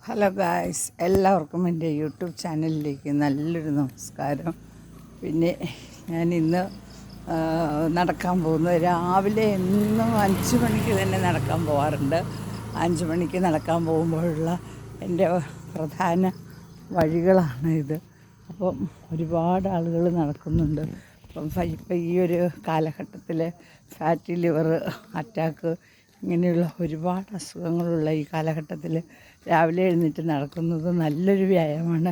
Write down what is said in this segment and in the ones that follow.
Hello guys, എല്ലാവർക്കും എൻ്റെ YouTube ചാനലിലേക്ക് നല്ലൊരു നമസ്കാരം. പിന്നെ ഞാൻ ഇന്ന് നടക്കാൻ പോകുന്നത് രാവിലെ എന്നും 5 മണിക്ക് തന്നെ നടക്കാൻ പോകാറുണ്ട്. 5 മണിക്ക് നടക്കാൻ പോകുമ്പോഴുള്ള എൻ്റെ പ്രധാന വഴികളാണ് ഇത്. അപ്പം ഒരുപാട് ആളുകൾ നടക്കുന്നുണ്ട്. ഇപ്പം ഈ ഒരു കാലഘട്ടത്തിൽ ഫാറ്റി ലിവർ, അറ്റാക്ക് ഇങ്ങനെയുള്ള ഒരുപാട് അസുഖങ്ങളുള്ള ഈ കാലഘട്ടത്തിൽ രാവിലെ എഴുന്നേറ്റ് നടക്കുന്നത് നല്ലൊരു വ്യായാമമാണ്.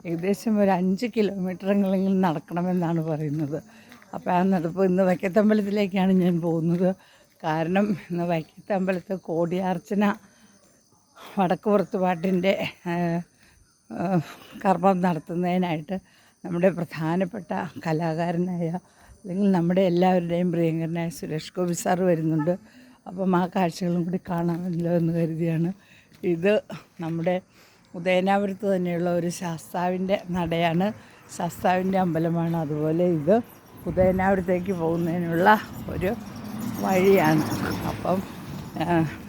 ഏകദേശം ഒരു 5 കിലോമീറ്ററെങ്കിലും നടക്കണമെന്നാണ് പറയുന്നത്. അപ്പോൾ ആ നടപ്പ് ഇന്ന് വൈക്കത്തമ്പലത്തിലേക്കാണ് ഞാൻ പോകുന്നത്. കാരണം ഇന്ന് വൈക്കത്തമ്പലത്ത് കോടിയാർച്ചന വടക്കുപുറത്തുപാട്ടിൻ്റെ കർമ്മം നടത്തുന്നതിനായിട്ട് നമ്മുടെ പ്രധാനപ്പെട്ട കലാകാരനായ അല്ലെങ്കിൽ നമ്മുടെ എല്ലാവരുടെയും പ്രിയങ്കരനായ സുരേഷ് ഗോപി സാർ വരുന്നുണ്ട്. അപ്പം ആ കാഴ്ചകളും കൂടി കാണാമല്ലോ എന്ന് കരുതിയാണ്. ഇത് നമ്മുടെ ഉദയനാപുരത്ത് തന്നെയുള്ള ഒരു ശാസ്താവിൻ്റെ നടയാണ്, ശാസ്താവിൻ്റെ അമ്പലമാണ്. അതുപോലെ ഇത് ഉദയനാപുരത്തേക്ക് പോകുന്നതിനുള്ള ഒരു വഴിയാണ്. അപ്പം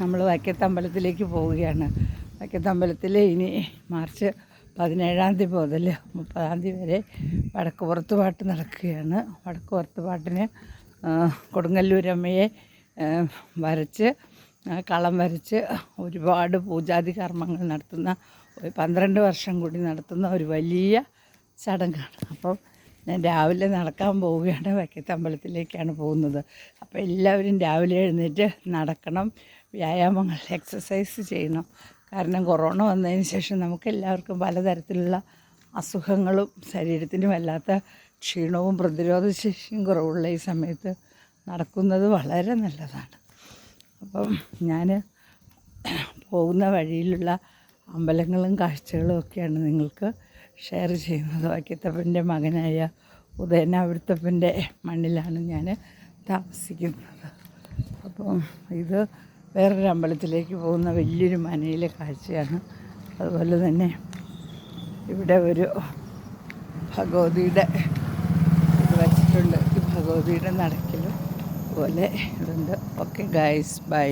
നമ്മൾ വൈക്കത്തമ്പലത്തിലേക്ക് പോവുകയാണ്. വൈക്കത്തമ്പലത്തിൽ ഇനി മാർച്ച് 17-ാം തീയതി മുതൽ 30-ാം തീയതി വരെ വടക്കുപുറത്തുപാട്ട് നടക്കുകയാണ്. വടക്കുപുറത്തുപാട്ടിന് കൊടുങ്ങല്ലൂരമ്മയെ വരച്ച് കളം വരച്ച് ഒരുപാട് പൂജാതി കർമ്മങ്ങൾ നടത്തുന്ന 12 വർഷം കൂടി നടത്തുന്ന ഒരു വലിയ ചടങ്ങാണ്. അപ്പം ഞാൻ രാവിലെ നടക്കാൻ പോവുകയാണ്, വൈക്കത്തമ്പലത്തിലേക്കാണ് പോകുന്നത്. അപ്പോൾ എല്ലാവരും രാവിലെ എഴുന്നേറ്റ് നടക്കണം, വ്യായാമങ്ങൾ എക്സസൈസ് ചെയ്യണം. കാരണം കൊറോണ വന്നതിന് ശേഷം നമുക്കെല്ലാവർക്കും പലതരത്തിലുള്ള അസുഖങ്ങളും ശരീരത്തിന് വല്ലാത്ത ക്ഷീണവും പ്രതിരോധശേഷിയും കുറവുള്ള ഈ സമയത്ത് നടക്കുന്നത് വളരെ നല്ലതാണ്. അപ്പം ഞാൻ പോകുന്ന വഴിയിലുള്ള അമ്പലങ്ങളും കാഴ്ചകളും ഒക്കെയാണ് നിങ്ങൾക്ക് ഷെയർ ചെയ്യുന്നത്. വൈക്കത്തപ്പൻ്റെ മകനായ ഉദയനാപുരത്തപ്പൻ്റെ മണ്ണിലാണ് ഞാൻ താമസിക്കുന്നത്. അപ്പം ഇത് വേറൊരു അമ്പലത്തിലേക്ക് പോകുന്ന വലിയൊരു മനയിലെ കാഴ്ചയാണ്. അതുപോലെ തന്നെ ഇവിടെ ഒരു ഭഗവതിയുടെ ഇത് വച്ചിട്ടുണ്ട്. ഈ ഭഗവതിയുടെ നടക്കിലും അതുപോലെ ഇതുണ്ട്. Okay guys, by.